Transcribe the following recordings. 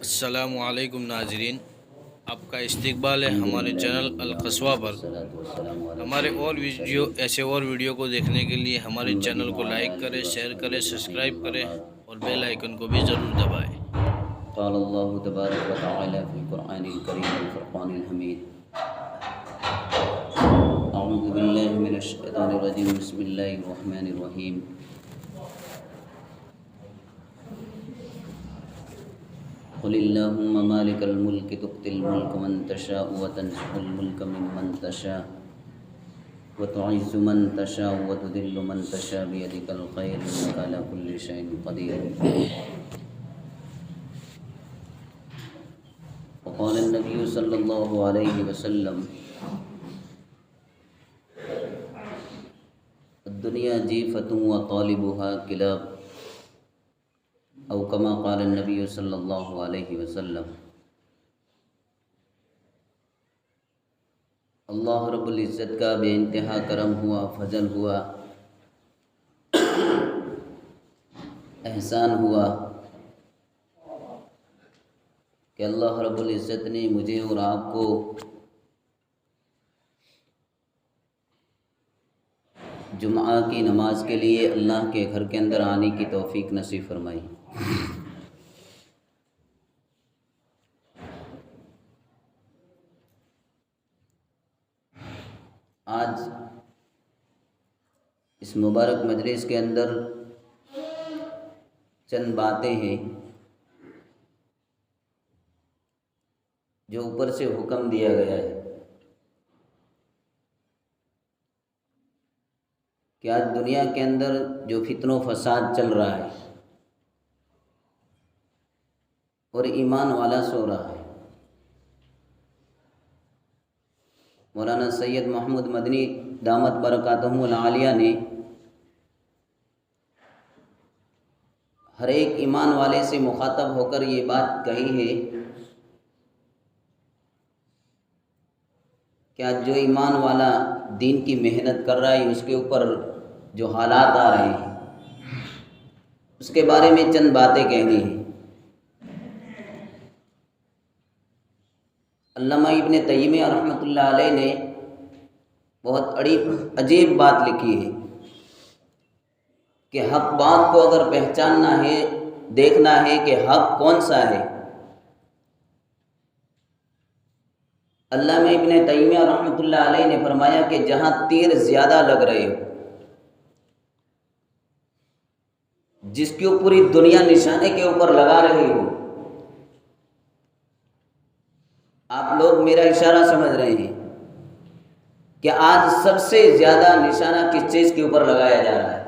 السلام علیکم ناظرین، آپ کا استقبال ہے ہمارے چینل القصوہ پر۔ ہمارے ایسے اور ویڈیو کو دیکھنے کے لیے ہمارے چینل کو لائک کریں، شیئر کریں، سبسکرائب کریں اور بیل آئیکن کو بھی ضرور دبائیں۔ قال اللہ تبارک و تعالی فی القرآن الکریم الفرقان الحمید اعوذ باللہ من الشیطان الرجیم بسم اللہ الرحمن الرحیم قل اللہم مالک الملک تؤتی الملک من تشاء وتنزع الملک ممن تشاء وتعز من تشاء وتذل من تشاء بیدک الخیر انک علی کل شیء قدیر۔ وقال النبی صلی اللہ علیہ وسلم الدنیا جیفۃ وطالبها کلاب، او کما قال النبی صلی اللہ علیہ وسلم۔ اللہ رب العزت کا بے انتہا کرم ہوا، فضل ہوا، احسان ہوا کہ اللہ رب العزت نے مجھے اور آپ کو جمعہ کی نماز کے لیے اللہ کے گھر کے اندر آنے کی توفیق نصیب فرمائی۔ آج اس مبارک مجلس کے اندر چند باتیں ہیں جو اوپر سے حکم دیا گیا ہے کہ آج دنیا کے اندر جو فتن و فساد چل رہا ہے اور ایمان والا سو رہا ہے۔ مولانا سید محمود مدنی دامت برکاتہم العالیہ نے ہر ایک ایمان والے سے مخاطب ہو کر یہ بات کہی ہے کہ آج جو ایمان والا دین کی محنت کر رہا ہے اس کے اوپر جو حالات آ رہے ہیں اس کے بارے میں چند باتیں کہنی ہیں۔ علامہ ابن تیمیہ رحمۃ اللہ علیہ نے بہت عجیب بات لکھی ہے کہ حق بات کو اگر پہچاننا ہے، دیکھنا ہے کہ حق کون سا ہے، علامہ ابن تیمیہ رحمۃ اللہ علیہ نے فرمایا کہ جہاں تیر زیادہ لگ رہے ہو، جس کے پوری دنیا نشانے کے اوپر لگا رہی ہو، آپ لوگ میرا اشارہ سمجھ رہے ہیں کہ آج سب سے زیادہ نشانہ کس چیز کے اوپر لگایا جا رہا ہے؟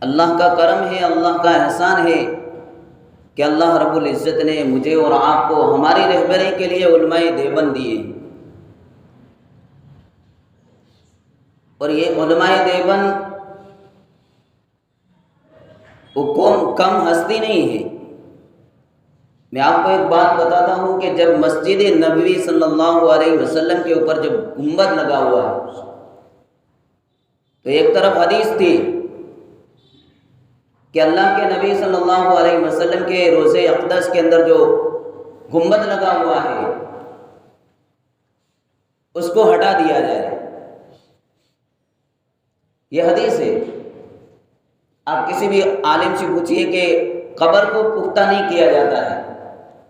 اللہ کا کرم ہے، اللہ کا احسان ہے کہ اللہ رب العزت نے مجھے اور آپ کو ہماری رہبری کے لیے علماء دیوبند دیے، اور یہ علماء دیوبند وہ کم ہستی نہیں ہے۔ میں آپ کو ایک بات بتاتا ہوں کہ جب مسجد نبوی صلی اللہ علیہ وسلم کے اوپر جب گنبد لگا ہوا ہے تو ایک طرف حدیث تھی کہ اللہ کے نبی صلی اللہ علیہ وسلم کے روضہ اقدس کے اندر جو گنبد لگا ہوا ہے اس کو ہٹا دیا جائے، یہ حدیث ہے۔ آپ کسی بھی عالم سے پوچھئے کہ قبر کو پختہ نہیں کیا جاتا ہے،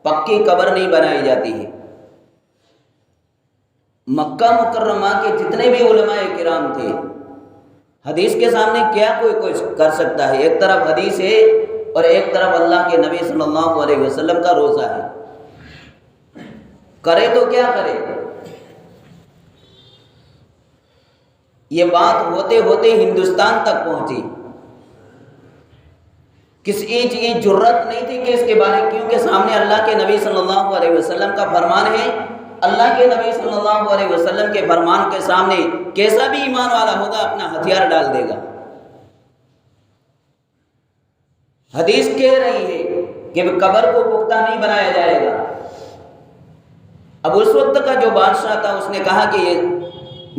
پکی قبر نہیں بنائی جاتی ہے۔ مکہ مکرمہ کے جتنے بھی علماء کرام تھے، حدیث کے سامنے کیا کوئی کچھ کر سکتا ہے؟ ایک طرف حدیث ہے اور ایک طرف اللہ کے نبی صلی اللہ علیہ وسلم کا روزہ ہے، کرے تو کیا کرے؟ یہ بات ہوتے ہوتے ہندوستان تک پہنچی، کسی چیز کی جرت نہیں تھی کہ اس کے بارے، کیونکہ سامنے اللہ کے نبی صلی اللہ علیہ وسلم کا فرمان ہے۔ اللہ کے نبی صلی اللہ علیہ وسلم کے فرمان کے سامنے کیسا بھی ایمان والا ہوگا اپنا ہتھیار ڈال دے گا۔ حدیث کہہ رہی ہے کہ قبر کو پختہ نہیں بنایا جائے گا۔ اب اس وقت کا جو بادشاہ تھا اس نے کہا کہ یہ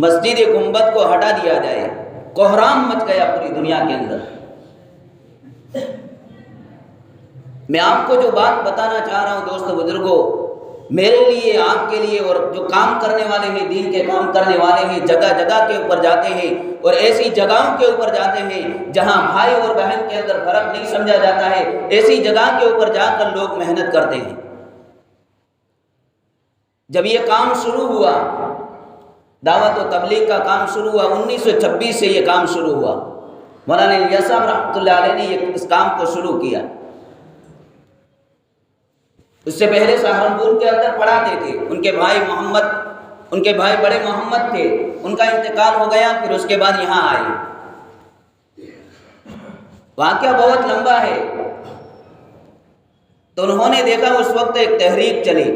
مسجد گنبد کو ہٹا دیا جائے، کوہرام مچ گیا پوری دنیا کے اندر۔ میں آپ کو جو بات بتانا چاہ رہا ہوں دوستو بزرگوں، میرے لیے، آپ کے لیے، اور جو کام کرنے والے ہیں، دین کے کام کرنے والے ہیں، جگہ جگہ کے اوپر جاتے ہیں اور ایسی جگہوں کے اوپر جاتے ہیں جہاں بھائی اور بہن کے اندر فرق نہیں سمجھا جاتا ہے، ایسی جگہ کے اوپر جا کر لوگ محنت کرتے ہیں۔ جب یہ کام شروع ہوا، دعوت و تبلیغ کا کام شروع ہوا، 1926 سے یہ کام شروع ہوا۔ مولانا الیاس صاحب رحمۃ اللہ علیہ نے اس کام کو شروع کیا۔ اس سے پہلے سہارنپور کے اندر پڑھاتے تھے، ان کے بھائی بڑے محمد تھے، ان کا انتقال ہو گیا، پھر اس کے بعد یہاں آئے۔ واقعہ بہت لمبا ہے، تو انہوں نے دیکھا اس وقت ایک تحریک چلی،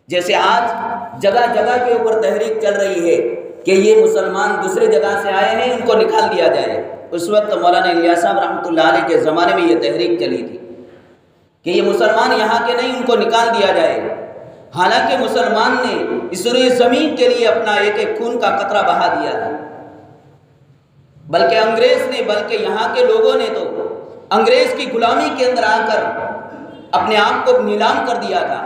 جیسے آج جگہ جگہ کے اوپر تحریک چل رہی ہے کہ یہ مسلمان دوسرے جگہ سے آئے ہیں، ان کو نکال دیا جائے۔ اس وقت مولانا الیاس صاحب رحمۃ اللہ علیہ کے زمانے میں یہ تحریک چلی تھی کہ یہ مسلمان یہاں کے نہیں، ان کو نکال دیا جائے۔ حالانکہ مسلمان نے اس روئے زمین کے لیے اپنا ایک ایک خون کا قطرہ بہا دیا ہے، بلکہ انگریز نے، بلکہ یہاں کے لوگوں نے تو انگریز کی غلامی کے اندر آ کر اپنے آپ کو نیلام کر دیا تھا۔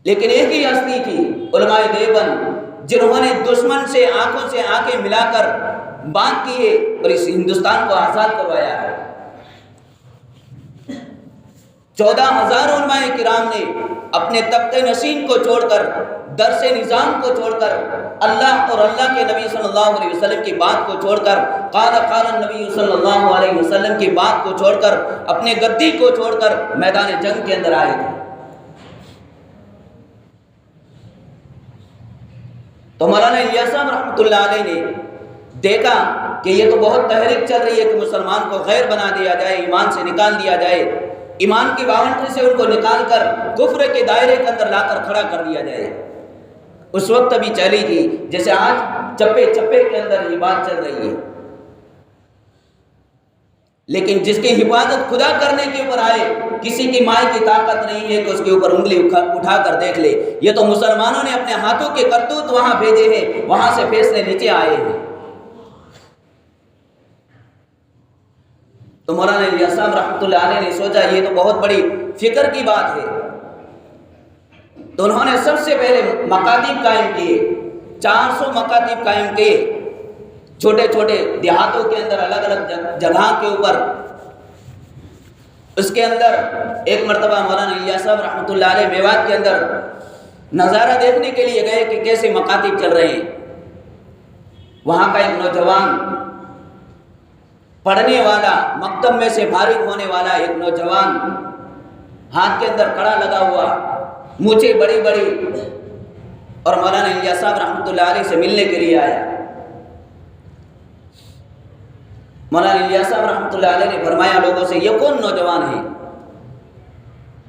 لیکن ایک ہی ہستی تھی، علماء دیوبند، جنہوں نے دشمن سے آنکھوں سے آنکھیں ملا کر بات کیے اور اس ہندوستان کو آزاد کروایا ہے۔ 14,000 علماء کرام نے اپنے تخت نشین کو چھوڑ کر، درس نظام کو چھوڑ کر، اللہ اور اللہ کے نبی صلی اللہ علیہ وسلم کی بات کو چھوڑ کر، قال النبی صلی اللہ علیہ وسلم کی بات کو چھوڑ کر، اپنے گدی کو چھوڑ کر میدان جنگ کے اندر آئے تھے۔ تو مولانا الیاس صاحب رحمۃ اللہ علیہ نے دیکھا کہ یہ تو بہت تحریک چل رہی ہے کہ مسلمان کو غیر بنا دیا جائے، ایمان سے نکال دیا جائے، ایمان کی باونڈری سے ان کو نکال کر کفر کے دائرے کے اندر لا کر کھڑا کر دیا جائے۔ اس وقت ابھی چلی تھی جیسے آج چپے چپے کے اندر یہ بات چل رہی ہے، لیکن جس کی حفاظت خدا کرنے کے اوپر آئے، کسی کی مائی کی طاقت نہیں ہے کہ اس کے اوپر انگلی اٹھا کر دیکھ لے۔ یہ تو مسلمانوں نے اپنے ہاتھوں کے کرتوت وہاں بھیجے ہیں، وہاں سے فیصلے نیچے آئے ہیں۔ تو مولانا الیاس صاحب رحمۃ اللہ علیہ نے سوچا یہ تو بہت بڑی فکر کی بات ہے، تو انہوں نے سب سے پہلے مکاتب قائم کیے، 400 مکاتب قائم کیے، چھوٹے چھوٹے دیہاتوں کے اندر، الگ الگ جگہ کے اوپر۔ اس کے اندر ایک مرتبہ مولانا الیاس صاحب رحمۃ اللہ علیہ میوات کے اندر نظارہ دیکھنے کے لیے گئے کہ کیسے مکاتب چل رہے ہیں۔ وہاں کا ایک نوجوان پڑھنے والا، مکتب میں سے فارغ ہونے والا ایک نوجوان، ہاتھ کے اندر کڑا لگا ہوا، مونچھیں بڑی بڑی، اور مولانا الیاس صاحب رحمۃ اللہ علیہ سے ملنے کے لیے آیا۔ مولانا الیاس صاحب رحمۃ اللہ علیہ نے فرمایا لوگوں سے یہ کون نوجوان ہے؟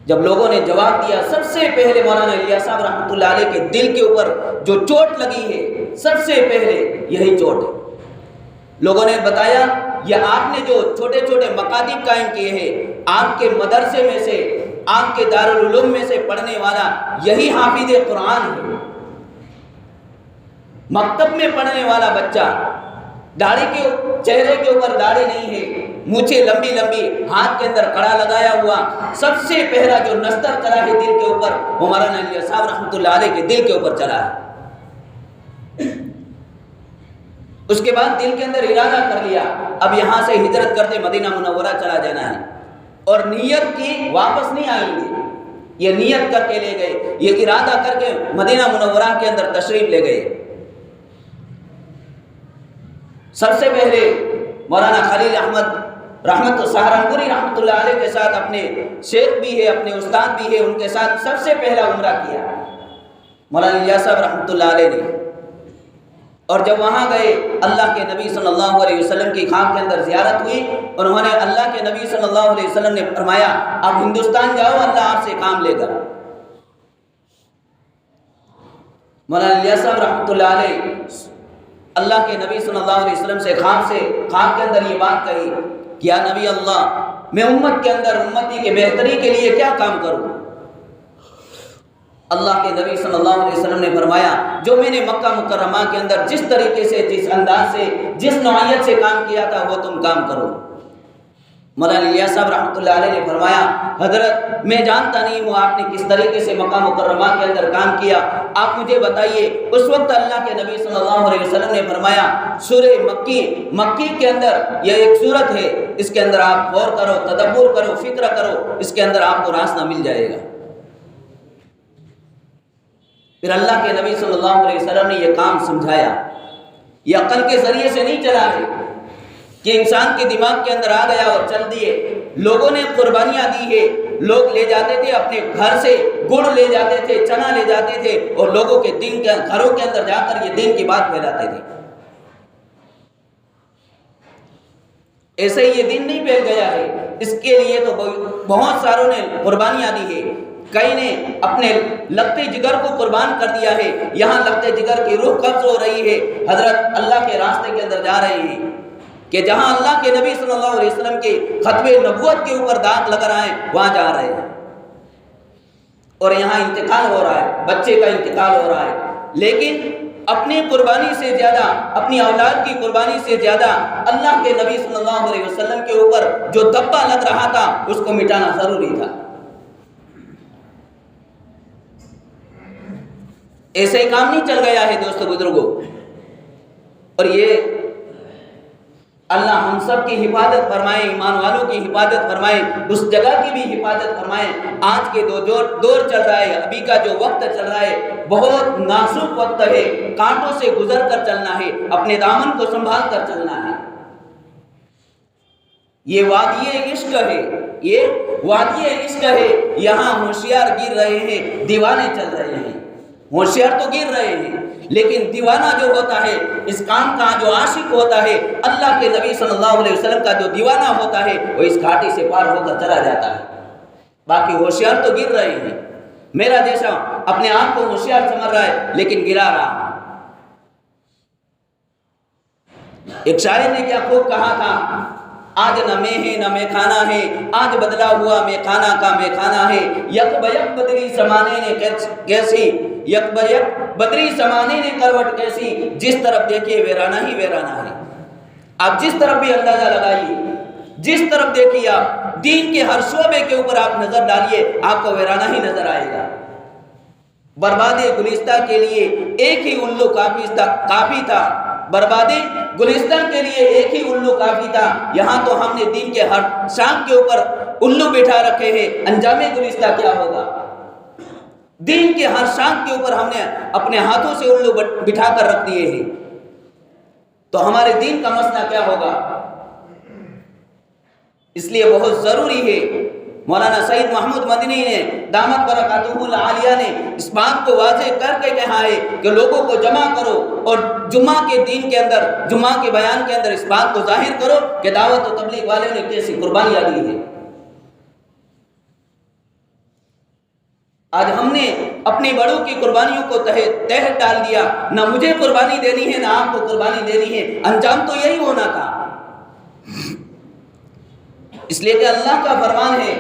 جب لوگوں نے جواب دیا، سب سے پہلے مولانا الیاس صاحب رحمۃ اللہ علیہ کے دل کے اوپر جو چوٹ لگی ہے، سب سے پہلے یہی چوٹ ہے۔ لوگوں نے بتایا یہ آپ نے جو چھوٹے چھوٹے مکاتب قائم کیے ہیں، آپ کے مدرسے میں سے، آپ کے دارالعلوم میں سے پڑھنے والا یہی حافظ قرآن ہے۔ مکتب میں پڑھنے والا بچہ، داڑھی کے چہرے کے اوپر داڑھی نہیں ہے، مونچھیں لمبی لمبی، ہاتھ کے اندر کڑا لگایا ہوا، سب سے پہلا جو نستر چلا ہے دل کے اوپر، وہ مولانا الیاس صاحب رحمۃ اللہ علیہ کے دل کے اوپر چلا ہے۔ اس کے بعد دل کے اندر ارادہ کر لیا اب یہاں سے ہجرت کرتے مدینہ منورہ چلا جانا ہے، اور نیت کی واپس نہیں آئیں گے۔ یہ نیت کر کے لے گئے، یہ ارادہ کر کے مدینہ منورہ کے اندر تشریف لے گئے۔ سب سے پہلے مولانا خلیل احمد رحمت سہارنپوری رحمۃ اللہ علیہ کے ساتھ، اپنے شیخ بھی ہے، اپنے استاد بھی ہے، ان کے ساتھ سب سے پہلا عمرہ کیا مولانا الیاس صاحب رحمۃ اللہ علیہ نے۔ اور جب وہاں گئے، اللہ کے نبی صلی اللہ علیہ وسلم کی خاک کے اندر زیارت ہوئی، انہوں نے اللہ کے نبی صلی اللہ علیہ وسلم نے فرمایا آپ ہندوستان جاؤ، اللہ آپ سے کام لے گا۔ مولانا الیاس صاحب رحمۃ اللہ علیہ اللہ کے نبی صلی اللہ علیہ وسلم سے خاک کے اندر یہ بات کہی کہ یا نبی اللہ، میں امت کے اندر امتی کے بہتری کے لیے کیا کام کروں؟ اللہ کے نبی صلی اللہ علیہ وسلم نے فرمایا جو میں نے مکہ مکرمہ کے اندر جس طریقے سے، جس انداز سے، جس نوعیت سے کام کیا تھا وہ تم کام کرو۔ مولانا الیاس صاحب رحمۃ اللہ علیہ نے فرمایا حضرت میں جانتا نہیں ہوں آپ نے کس طریقے سے مکہ مکرمہ کے اندر کام کیا، آپ مجھے بتائیے۔ اس وقت اللہ کے نبی صلی اللہ علیہ وسلم نے فرمایا سورہ مکی کے اندر یہ ایک سورت ہے، اس کے اندر آپ غور کرو، تدبر کرو، فکر کرو، اس کے اندر آپ کو راستہ مل جائے گا۔ پھر اللہ کے نبی صلی اللہ علیہ وسلم نے یہ کام سمجھایا، یہ عقل کے ذریعے سے نہیں چلا ہے کہ انسان کے دماغ کے اندر آ گیا اور چل دیے۔ لوگوں نے قربانیاں دی ہے، لوگ لے جاتے تھے اپنے گھر سے، گڑ لے جاتے تھے، چنا لے جاتے تھے، اور لوگوں کے دین کے گھروں کے اندر جا کر یہ دین کی بات پھیلاتے تھے۔ ایسے ہی یہ دین نہیں پھیل گیا ہے، اس کے لیے تو بہت ساروں نے قربانیاں دی ہے، کئی نے اپنے لگتے جگر کو قربان کر دیا ہے۔ یہاں لگتے جگر کی روح قبض ہو رہی ہے، حضرت اللہ کے راستے کے اندر جا رہے ہیں کہ جہاں اللہ کے نبی صلی اللہ علیہ وسلم کے ختم نبوت کے اوپر داغ لگ رہا ہے وہاں جا رہے ہیں، اور یہاں انتقال ہو رہا ہے، بچے کا انتقال ہو رہا ہے، لیکن اپنی قربانی سے زیادہ، اپنی اولاد کی قربانی سے زیادہ اللہ کے نبی صلی اللہ علیہ وسلم کے اوپر جو دبا لگ رہا تھا اس کو مٹانا ضروری تھا۔ ایسے ہی کام نہیں چل گیا ہے دوستو بزرگوں، اور یہ اللہ ہم سب کی حفاظت فرمائے، ایمان والوں کی حفاظت فرمائے، اس جگہ کی بھی حفاظت فرمائے۔ آج کے دور چل رہا ہے، ابھی کا جو وقت چل رہا ہے بہت نازک وقت ہے، کانٹوں سے گزر کر چلنا ہے، اپنے دامن کو سنبھال کر چلنا ہے۔ یہ وادی عشق ہے، یہ وادی عشق ہے، یہاں ہوشیار گر رہے ہیں، دیوانے چل رہے ہیں۔ ہوشیار تو گر رہے ہیں، لیکن دیوانہ جو ہوتا ہے، اس کام کا جو عاشق ہوتا ہے، اللہ کے نبی صلی اللہ علیہ وسلم کا جو دیوانہ ہوتا ہے، وہ اس گھاٹی سے پار ہو کر چلا جاتا ہے۔ باقی ہوشیار تو گر رہے ہیں، میرا جیسا اپنے آپ کو ہوشیار سمجھ رہا ہے لیکن گرا رہا۔ ایک شاعر نے کیا خوب کہا تھا، آج نہ میں ہے نہ میں کھانا ہے، آج بدلا ہوا میں کھانا کا میں کھانا ہے، یک بیک بدری زمانے نے کیسی، یک بیک بدری زمانے نے کروٹ کیسی، جس طرف دیکھیے ویرانہ ہی ویرانہ ہے۔ آپ جس طرف بھی اندازہ لگائیے، جس طرف دیکھیے، آپ دین کے ہر شعبے کے اوپر آپ نظر ڈالیے، آپ کو ویرانہ ہی نظر آئے گا۔ برباد گلستہ کے لیے ایک ہی الو کافی تھا، برباد گلستہ کے لیے ایک ہی الو کافی تھا، یہاں تو ہم نے دین کے ہر شاخ کے اوپر الو بٹھا رکھے ہیں، انجام گلستہ کیا ہوگا؟ دین کے ہر شاخ کے اوپر ہم نے اپنے ہاتھوں سے الو بٹھا کر رکھ دیے ہیں، تو ہمارے دین کا مسئلہ کیا ہوگا؟ اس لیے بہت ضروری ہے، مولانا سید محمود مدنی نے دامت برکاتہ العالیہ نے اس بات کو واضح کر کے کہا ہے کہ لوگوں کو جمع کرو اور جمعہ کے دین کے اندر، جمعہ کے بیان کے اندر اس بات کو ظاہر کرو کہ دعوت و تبلیغ والے نے کیسی قربانیاں دی ہیں۔ آج ہم نے اپنی بڑوں کی قربانیوں کو تحت ڈال دیا، نہ مجھے قربانی دینی ہے نہ آپ کو قربانی دینی ہے، انجام تو یہی ہونا تھا۔ اس لیے کہ اللہ کا فرمان ہے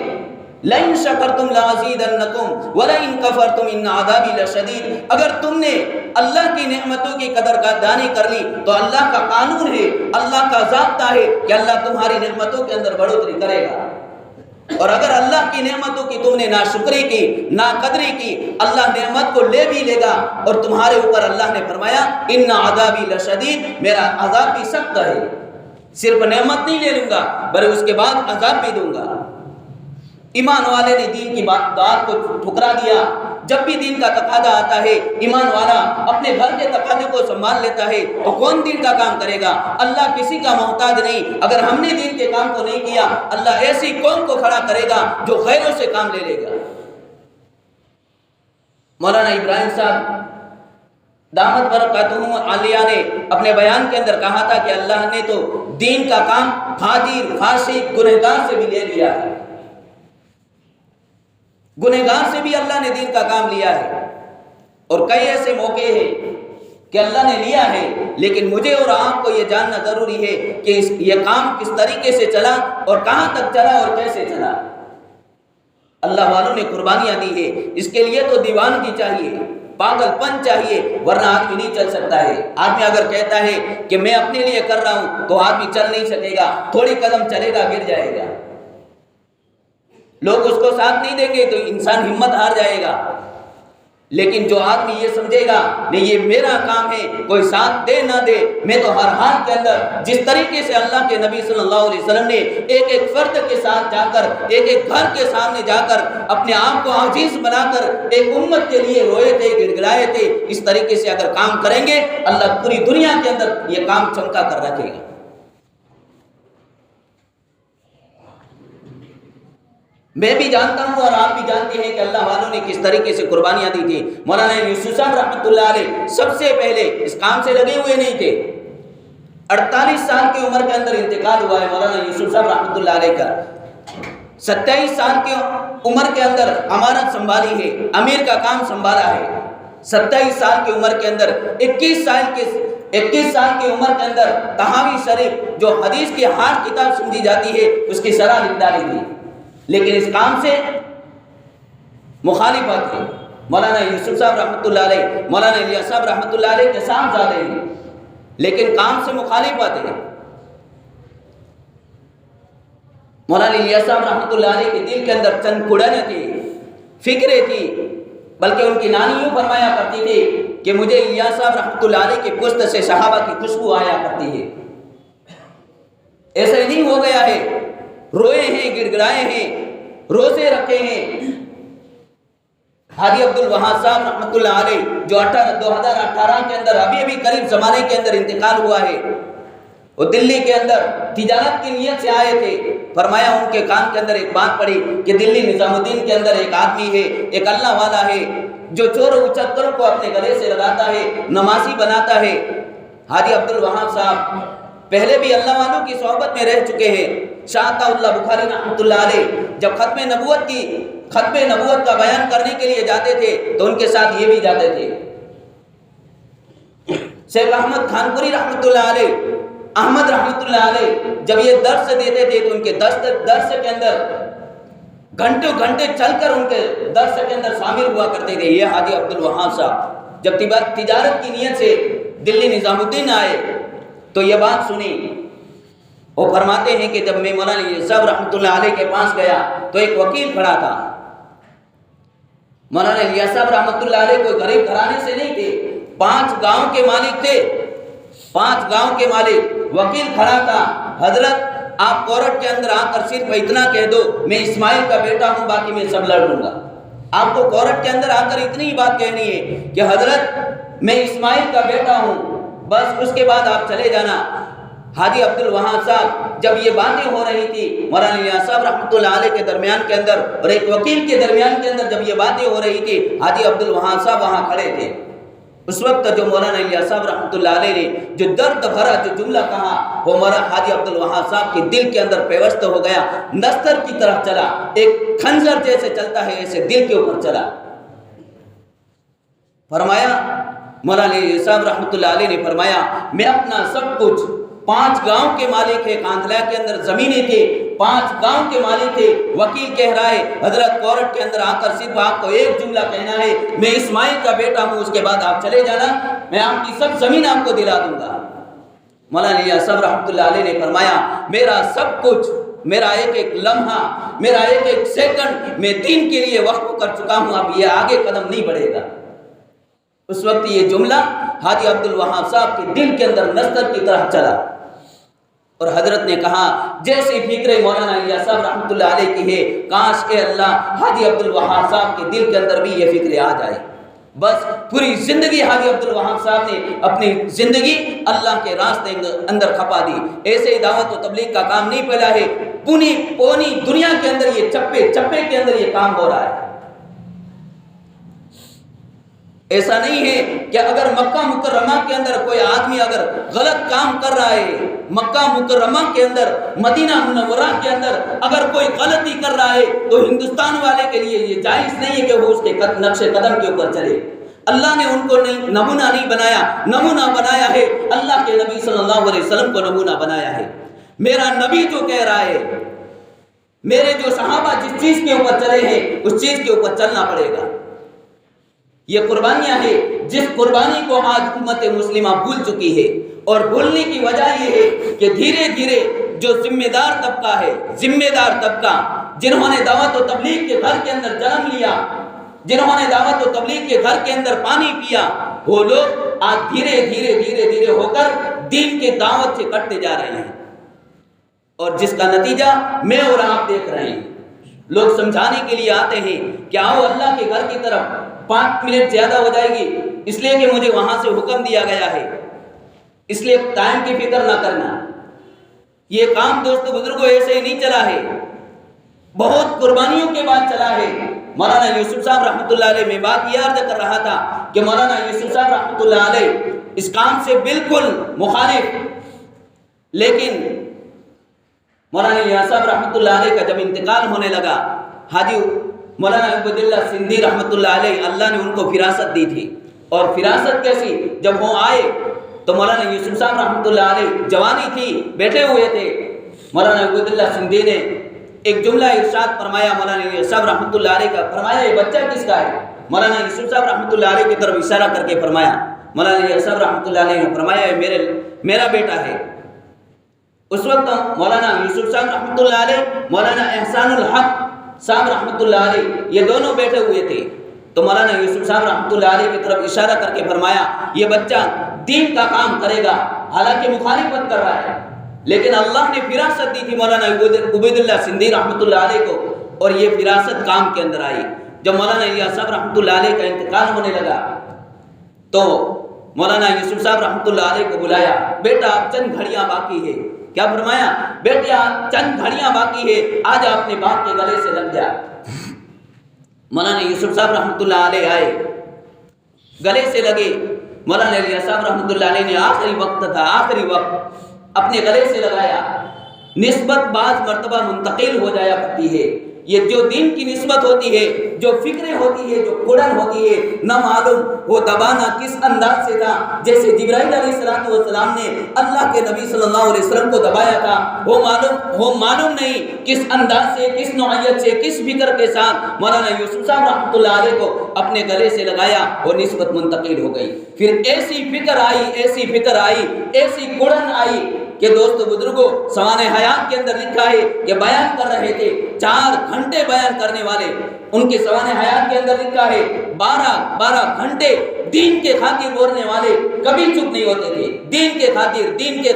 لَإِن شَكَرْتُمْ لَأَزِيدَنَّكُمْ وَلَإِن كَفَرْتُمْ إِنَّ عَذَابِي لَشَدِيدٌ۔ اگر تم نے اللہ کی نعمتوں کی قدردانی کر لی تو اللہ کا قانون ہے، اللہ کا ضابطہ ہے کہ اللہ تمہاری نعمتوں کے اندر بڑھوتری کرے گا، اور اگر اللہ کی نعمتوں کی تم نے ناشکری کی، ناقدری کی، اللہ نعمت کو لے بھی لے گا، اور تمہارے اوپر اللہ نے فرمایا إِنَّ عَذَابِي لَشَدِيدٌ، میرا عذاب بھی سخت ہے، صرف نعمت نہیں لے لوں گا بلکہ اس کے بعد عذاب بھی دوں گا۔ ایمان والے نے دین کی بات کو ٹھکرا دیا۔ جب بھی دین کا تقاضا آتا ہے، ایمان والا اپنے گھر کے تقاضے کو سنبھال لیتا ہے، تو کون دین کا کام کرے گا؟ اللہ کسی کا محتاج نہیں۔ اگر ہم نے دین کے کام کو نہیں کیا، اللہ ایسی قوم کو کھڑا کرے گا جو غیروں سے کام لے لے گا۔ مولانا ابراہیم صاحب دامت برکاتہ عالیہ نے اپنے بیان کے اندر کہا تھا کہ اللہ نے تو دین کا کام فاجر، فاسق، گنہگار سے بھی لے لیا ہے، گنہگار سے بھی اللہ نے دین کا کام لیا ہے۔ اور کئی ایسے موقع ہیں کہ اللہ نے لیا ہے، لیکن مجھے اور آپ کو یہ جاننا ضروری ہے کہ یہ کام کس طریقے سے چلا اور کہاں تک چلا اور کیسے چلا۔ اللہ والوں نے قربانیاں دی ہے، اس کے لیے تو دیوانگی چاہیے، پاگل پن چاہیے، ورنہ آدمی نہیں چل سکتا ہے۔ آدمی اگر کہتا ہے کہ میں اپنے لیے کر رہا ہوں تو آدمی چل نہیں سکے گا، تھوڑی قدم چلے گا گر جائے گا۔ لوگ اس کو ساتھ نہیں دیں گے تو انسان ہمت ہار جائے گا۔ لیکن جو آدمی یہ سمجھے گا نہیں یہ میرا کام ہے، کوئی ساتھ دے نہ دے، میں تو ہر حال کے اندر، جس طریقے سے اللہ کے نبی صلی اللہ علیہ وسلم نے ایک ایک فرد کے ساتھ جا کر، ایک ایک گھر کے سامنے جا کر اپنے آپ کو عاجز بنا کر ایک امت کے لیے روئے تھے، گڑ گڑائے تھے، اس طریقے سے اگر کام کریں گے اللہ پوری دنیا کے اندر یہ کام چمکا کر رکھے گا۔ میں بھی جانتا ہوں اور آپ بھی جانتے ہیں کہ اللہ والوں نے کس طریقے سے قربانیاں دی تھی۔ مولانا یوسف صاحب رحمۃ اللہ علیہ سب سے پہلے اس کام سے لگے ہوئے نہیں تھے، 48 سال کی عمر کے اندر انتقال ہوا ہے مولانا یوسف صاحب رحمۃ اللہ علیہ کا۔ 27 سال کی عمر کے اندر امارت سنبھالی ہے، امیر کا کام سنبھالا ہے۔ 27 سال کی عمر کے اندر 21 سال کی عمر کے اندر تحاوی شریف جو حدیث کی ہارڈ کتاب سمجھی جاتی ہے اس کی شرح لکھ ڈالی تھی، لیکن اس کام سے مخالفت ہے۔ مولانا یوسف صاحب رحمۃ اللہ علیہ، مولانا الیاس صاحب رحمۃ اللہ علیہ کے ساتھ زیادہ ہیں، لیکن کام سے مخالفت ہے۔ مولانا الیاس صاحب رحمۃ اللہ علیہ کے دل کے اندر چند کڑن تھی، فکریں تھی، بلکہ ان کی نانی یوں فرمایا کرتی تھی کہ مجھے الیاس صاحب رحمۃ اللہ علیہ کی پشت سے صحابہ کی خوشبو آیا کرتی ہے۔ ایسا ہی نہیں ہو گیا ہے، روئے ہیں، گڑ گڑائے ہیں، روزے رکھے ہیں۔ حاجی عبد الوہاب صاحب رحمۃ اللہ علیہ جو 2018 کے اندر ابھی قریب زمانے کے اندر انتقال ہوا ہے، وہ دلی کے اندر تجارت کی نیت سے آئے تھے۔ فرمایا ان کے کان کے اندر ایک بات پڑی کہ دلی نظام الدین کے اندر ایک آدمی ہے، ایک اللہ والا ہے جو چور و چکروں کو اپنے گلے سے لگاتا ہے، نمازی بناتا ہے۔ حاجی عبد الوہاب صاحب پہلے بھی اللہ والوں کی صحبت میں رہ چکے ہیں۔ شاہ عطا اللہ بخاری رحمۃ اللہ علیہ جب ختم نبوت کا بیان کرنے کے لیے جاتے تھے تو ان کے ساتھ یہ بھی جاتے تھے۔ شیخ احمد خانپوری رحمۃ اللہ علیہ، احمد رحمۃ اللہ علیہ جب یہ درس دیتے تھے تو ان کے درس کے اندر گھنٹوں گھنٹے چل کر ان کے درس کے اندر شامل ہوا کرتے تھے۔ یہ حاجی عبد الوہاب صاحب جب تجارت کی نیت سے دلی نظام الدین آئے تو یہ بات سنی۔ وہ فرماتے ہیں کہ جب میں مولانا صاحب رحمۃ اللہ علیہ کے پاس گیا تو ایک وکیل کھڑا تھا۔ مولانا الیاس صاحب رحمۃ اللہ علیہ کوئی غریب گھرانے سے نہیں تھے، 5 گاؤں کے مالک تھے، 5 گاؤں کے مالک۔ وکیل کھڑا تھا، حضرت آپ کورٹ کے اندر آ کر صرف اتنا کہہ دو میں اسماعیل کا بیٹا ہوں، باقی میں سب لڑ لوں گا۔ آپ کو کورٹ کے اندر آ کر اتنی ہی بات کہنی ہے کہ حضرت میں اسماعیل کا بیٹا ہوں، بس اس کے بعد آپ چلے جانا۔ حاجی عبد الوہاب صاحب جب یہ باتیں ہو رہی تھی مولانا الیاس صاحب رحمۃ اللہ علیہ کے درمیان کے اندر اور ایک وکیل کے درمیان کے اندر جب یہ باتیں ہو رہی تھی، حاجی عبد الوہاب صاحب وہاں کھڑے تھے۔ اس وقت جو مولانا الیاس صاحب رحمۃ اللہ علیہ نے جو درد بھرا جو جملہ کہا وہ مولانا حاجی عبد الوہاب صاحب کے دل کے اندر پیوست ہو گیا، نستر کی طرف چلا، ایک خنجر جیسے چلتا ہے ایسے دل کے اوپر چلا۔ فرمایا مولانا الیاس صاحب رحمۃ اللہ علیہ نے فرمایا میں اپنا سب کچھ، 5 گاؤں کے مالک ہے، کاندھلا کے اندر زمینیں تھے، 5 گاؤں کے مالک تھے۔ وکیل کہہ رہا ہے حضرت کورٹ کے اندر آ کر صرف آپ کو ایک جملہ کہنا ہے میں اسماعیل کا بیٹا ہوں، اس کے بعد آپ چلے جانا، میں آپ کی سب زمین آپ کو دلا دوں گا۔ مولانا الیاس صاحب رحمۃ اللہ علیہ نے فرمایا میرا سب کچھ، میرا ایک ایک لمحہ، میرا ایک ایک سیکنڈ میں دین کے لیے وقف کر چکا ہوں، اب یہ آگے قدم نہیں بڑھے گا۔ اس وقت یہ جملہ حاجی عبد الوہاب صاحب کے دل کے اندر نستر کی طرح چلا اور حضرت نے کہا جیسی فکر مولانا الیاس صاحب رحمۃ اللہ علیہ کی ہے، کاش اے اللہ حاجی عبد الوہاب صاحب کے دل کے اندر بھی یہ فکر آ جائے۔ بس پوری زندگی حاجی عبد الوہاب صاحب نے اپنی زندگی اللہ کے راستے اندر کھپا دی۔ ایسے ہی دعوت و تبلیغ کا کام نہیں پھیلا ہے، پونی دنیا کے اندر یہ چپے چپے کے اندر یہ کام ہو رہا ہے۔ ایسا نہیں ہے کہ اگر مکہ مکرمہ کے اندر کوئی آدمی اگر غلط کام کر رہا ہے، مکہ مکرمہ کے اندر، مدینہ منورہ کے اندر اگر کوئی غلطی کر رہا ہے تو ہندوستان والے کے لیے یہ جائز نہیں ہے کہ وہ اس کے نقش قدم کے اوپر چلے۔ اللہ نے ان کو نمونہ نہیں بنایا، نمونہ بنایا ہے اللہ کے نبی صلی اللہ علیہ وسلم کو نمونہ بنایا ہے۔ میرا نبی جو کہہ رہا ہے، میرے جو صحابہ جس چیز کے اوپر چلے ہیں اس چیز کے اوپر چلنا پڑے گا۔ یہ قربانیاں ہیں جس قربانی کو آج امت مسلمہ بھول چکی ہے، اور بھولنے کی وجہ یہ ہے کہ دھیرے دھیرے جو ذمہ دار طبقہ ہے، ذمہ دار طبقہ، جنہوں نے دعوت و تبلیغ کے گھر کے اندر جنم لیا، جنہوں نے دعوت و تبلیغ کے گھر کے اندر پانی پیا، وہ لوگ آج دھیرے دھیرے دھیرے دھیرے ہو کر دین کے دعوت سے کٹتے جا رہے ہیں، اور جس کا نتیجہ میں اور آپ دیکھ رہے ہیں۔ لوگ سمجھانے کے لیے آتے ہیں کہ آؤ اللہ کے گھر کی طرف، 5 منٹ زیادہ ہو جائے گی اس لیے کہ مجھے وہاں سے حکم دیا گیا ہے، اس لیے ٹائم کی فکر نہ کرنا۔ یہ کام دوستو بزرگوں ایسے ہی نہیں چلا ہے، بہت قربانیوں کے بعد چلا ہے۔ مولانا یوسف صاحب رحمۃ اللہ علیہ، میں بات یہ عرض کر رہا تھا کہ مولانا یوسف صاحب رحمۃ اللہ علیہ اس کام سے بالکل مخالف، لیکن مولانا یوسف صاحب رحمۃ اللہ علیہ کا جب انتقال ہونے لگا، حاجی مولانا عبد اللہ سندھی رحمۃ اللہ علیہ، اللہ نے ان کو فراست دی تھی، اور فراست کیسی، جب وہ آئے تو مولانا یوسف صاحب رحمۃ اللہ علیہ جوانی تھی، بیٹھے ہوئے تھے، مولانا عبد اللہ سندھی نے ایک جملہ ارشاد فرمایا، مولانا یوسف صاحب رحمۃ اللہ علیہ کا، فرمایا یہ بچہ کس کا ہے؟ مولانا یوسف صاحب رحمۃ اللہ علیہ کی طرف اشارہ کر کے فرمایا، مولانا یوسف صاحب رحمۃ اللہ علیہ نے فرمایا یہ میرا بیٹا ہے۔ اس وقت مولانا یوسف صاحب رحمۃ اللہ علیہ، مولانا احسان الحق صاحب رحمۃ اللہ علیہ، یہ دونوں بیٹھے ہوئے تھے، تو مولانا یوسف صاحب رحمۃ اللہ علیہ کی طرف اشارہ کر کے فرمایا یہ بچہ دین کا کام کرے گا، حالانکہ مخالفت کر رہا ہے، لیکن اللہ نے فراست دی تھی مولانا عبید اللہ سندھی رحمۃ اللہ علیہ کو، اور یہ فراست کام کے اندر آئی۔ جب مولانا یوسف صاحب رحمۃ اللہ علیہ کا انتقال ہونے لگا تو مولانا یوسف صاحب رحمۃ اللہ علیہ کو بلایا، بیٹا اب چند گھڑیاں باقی ہے، کیا فرمایا؟ بیٹا چند گھڑیاں باقی ہے، آج اپنے باپ کے گلے سے لگ جا۔ مولانا یوسف صاحب رحمۃ اللہ علیہ آئے، گلے سے لگے، مولانا یوسف صاحب رحمۃ اللہ علیہ نے آخری وقت تھا، آخری وقت اپنے گلے سے لگایا۔ نسبت بعض مرتبہ منتقل ہو جایا کرتی ہے، یہ جو دین کی نسبت ہوتی ہے، جو فکریں ہوتی ہے، جو کڑن ہوتی ہے، نہ معلوم وہ دبانا کس انداز سے تھا، جیسے جبرائیل علیہ السلام نے اللہ کے نبی صلی اللہ علیہ وسلم کو دبایا تھا، وہ معلوم نہیں کس انداز سے، کس نوعیت سے، کس فکر کے ساتھ مولانا یوسف صاحب رحمۃ اللہ علیہ کو اپنے گلے سے لگایا، وہ نسبت منتقل ہو گئی۔ پھر ایسی فکر آئی، ایسی فکر آئی، ایسی کڑن آئی کہ دوستو بزرگوں سوانح حیات کے اندر لکھا ہے کہ بیان کر رہے تھے 4 گھنٹے بیان کرنے والے، ان کے سوانح حیات کے اندر لکھا ہے 12 گھنٹے دین کے خاطر بولنے والے کبھی چپ نہیں ہوتے تھے، دین کے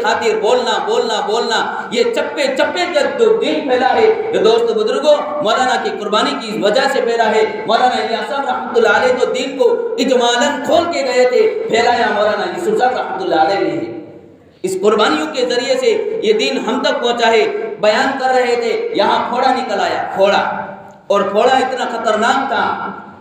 خاطر بولنا، یہ چپے کا جو دین پھیلا ہے، یہ دوستو بزرگوں مولانا کی قربانی کی وجہ سے پھیلا ہے۔ مولانا الیاس صاحب رحمۃ اللہ علیہ تو دین کو اجمالاً کھول کے گئے تھے، پھیلایا مولانا یوسف صاحب رحمۃ اللہ علیہ نے۔ اس قربانیوں کے ذریعے سے یہ دین ہم تک پہنچا ہے۔ بیان کر رہے تھے، یہاں پھوڑا نکل آیا، پھوڑا، اور پھوڑا اتنا خطرناک تھا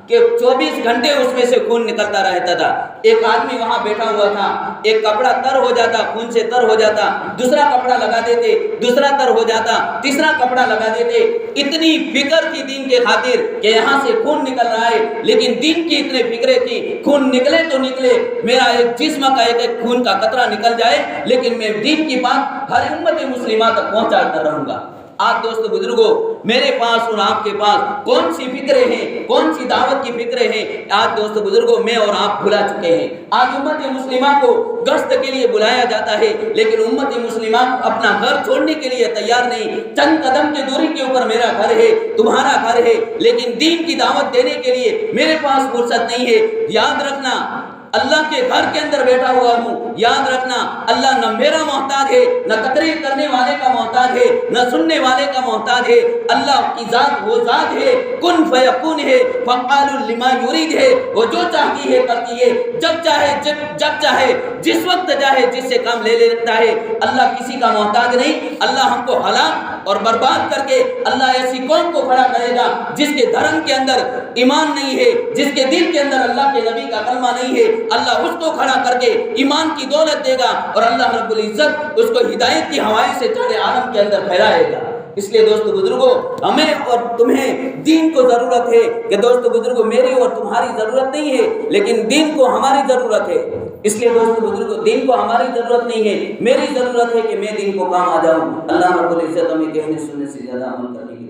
کہ 24 گھنٹے اس میں سے خون نکلتا رہتا تھا۔ ایک آدمی وہاں بیٹھا ہوا تھا، ایک کپڑا تر ہو جاتا، خون سے تر ہو جاتا، دوسرا کپڑا لگا دیتے، دوسرا تر ہو جاتا، تیسرا کپڑا لگا دیتے۔ اتنی فکر تھی دین کے خاطر کہ یہاں سے خون نکل رہا ہے، لیکن دین کی اتنے فکریں تھی، خون نکلے تو نکلے، میرا ایک جسم کا ایک خون کا قطرہ نکل جائے، لیکن میں دین کی بات ہر امت مسلمہ تک پہنچا کر رہوں گا۔ آج دوستو بزرگوں میرے پاس اور آپ کے پاس کون سی فکریں ہیں، کون سی دعوت کی فکریں ہیں، آج دوستو بزرگوں میں اور آپ بھلا چکے ہیں۔ آج امت مسلمہ کو گشت کے لیے بلایا جاتا ہے، لیکن امت مسلمہ اپنا گھر چھوڑنے کے لیے تیار نہیں۔ چند قدم کی دوری کے اوپر میرا گھر ہے، تمہارا گھر ہے، لیکن دین کی دعوت دینے کے لیے میرے پاس فرصت نہیں ہے۔ یاد رکھنا اللہ کے گھر کے اندر بیٹھا ہوا ہوں، یاد رکھنا اللہ نہ میرا محتاج ہے، نہ تقریر کرنے والے کا محتاج ہے، نہ سننے والے کا محتاج ہے۔ اللہ کی ذات وہ ذات ہے، کن فیکون ہے، فعال لما یرید ہے، وہ جو چاہتی ہے کرتی ہے، جب چاہے جس وقت چاہے جس سے کام لے لیتا ہے۔ اللہ کسی کا محتاج نہیں۔ اللہ ہم کو ہلاک اور برباد کر کے اللہ ایسی قوم کو کھڑا کرے گا جس کے دھرم کے اندر ایمان نہیں ہے، جس کے دل کے اندر اللہ کے نبی کا کلمہ نہیں ہے۔ اللہ اس کو کھڑا کر کے ایمان کی دولت دے گا، اور اللہ رب العزت اس کو ہدایت کی ہوائیں سے چارے عالم کے اندر پھیلائے گا۔ اس لیے دوستو بزرگوں ہمیں اور تمہیں دین کو ضرورت ہے کہ دوستو بزرگوں میری اور تمہاری ضرورت نہیں ہے، لیکن دین کو ہماری ضرورت ہے۔ اس لیے دوستو بزرگوں دین کو ہماری ضرورت نہیں ہے، میری ضرورت ہے کہ میں دین کو کام آ جاؤں۔ اللہ رب العزت ہمیں کہنے سننے سے زیادہ عمل کرنے کی